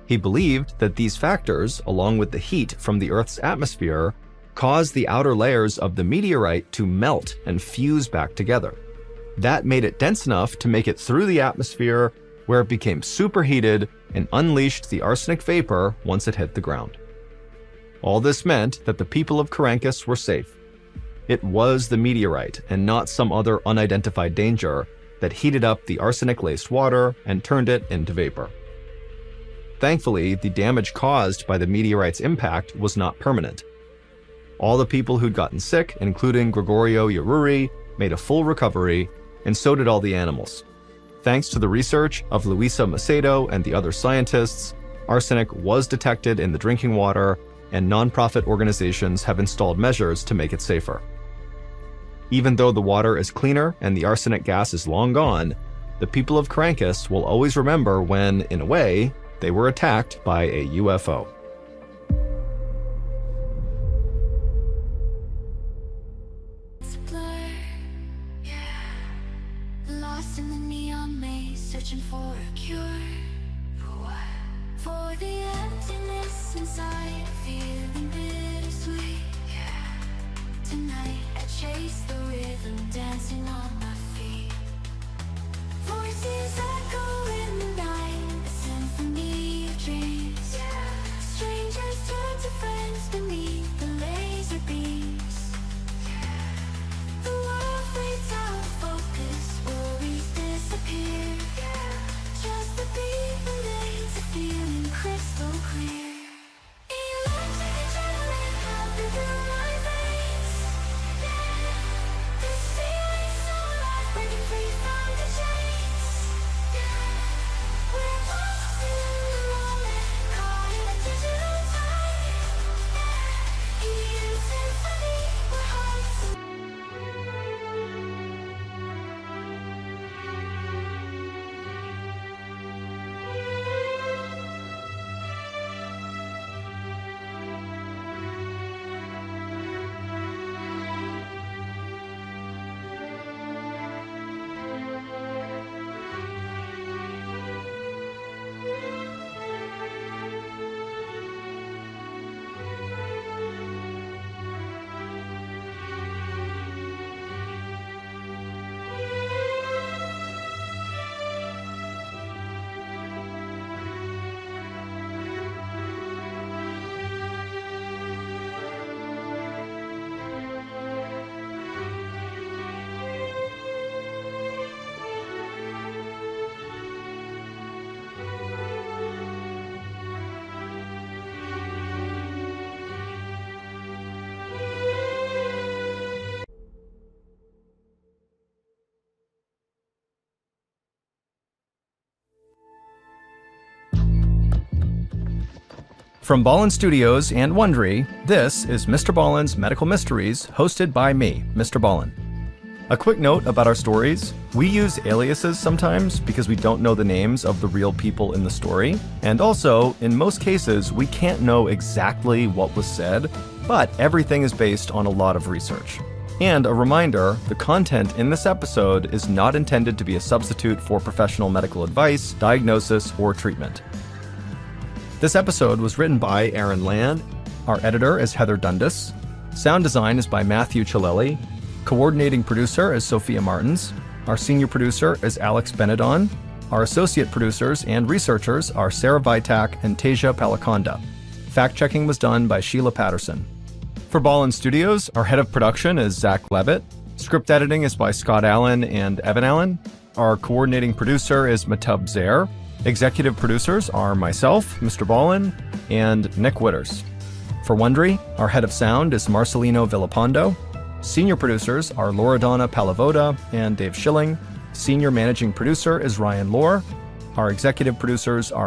He believed that these factors, along with the heat from the Earth's atmosphere, caused the outer layers of the meteorite to melt and fuse back together. That made it dense enough to make it through the atmosphere, where it became superheated and unleashed the arsenic vapor once it hit the ground. All this meant that the people of Caracas were safe. It was the meteorite and not some other unidentified danger that heated up the arsenic-laced water and turned it into vapor. Thankfully, the damage caused by the meteorite's impact was not permanent. All the people who'd gotten sick, including Gregorio Yaruri, made a full recovery, and so did all the animals. Thanks to the research of Luisa Macedo and the other scientists, arsenic was detected in the drinking water, and nonprofit organizations have installed measures to make it safer. Even though the water is cleaner and the arsenic gas is long gone, the people of Carancas will always remember when, in a way, they were attacked by a UFO. Lost in the neon maze, searching for a cure. For what? For the emptiness inside, feeling bittersweet. Yeah. Tonight I chase the rhythm, dancing on my feet. Voices echo in the night, a symphony of dreams. Yeah. Strangers turn to friends beneath the laser beams. Yeah. The world fades out of focus, worries disappear. Yeah. Just the beat remains, a feeling crystal clear. Electric adrenaline pumping through my veins. Yeah. This feeling so alive, breaking free from the chains. Yeah. We're lost in the moment, caught in a digital time. Yeah. EU symphony, we're hearts. From Ballin Studios and Wondery, this is MrBallen's Medical Mysteries, hosted by me, Mr. Ballen. A quick note about our stories: we use aliases sometimes because we don't know the names of the real people in the story, and also, in most cases, we can't know exactly what was said, but everything is based on a lot of research. And a reminder, the content in this episode is not intended to be a substitute for professional medical advice, diagnosis, or treatment. This episode was written by Aaron Land. Our editor is Heather Dundas. Sound design is by Matthew Chilelli. Coordinating producer is Sophia Martins. Our senior producer is Alex Benedon. Our associate producers and researchers are Sarah Vitak and Tasia Palakonda. Fact-checking was done by Sheila Patterson. For Ballin Studios, our head of production is Zach Levitt. Script editing is by Scott Allen and Evan Allen. Our coordinating producer is Matub Zaire. Executive producers are myself, Mr. Ballen, and Nick Witters. For Wondery, our head of sound is Marcelino Villapando. Senior producers are Loredana Palavoda and Dave Schilling. Senior managing producer is Ryan Lohr. Our executive producers are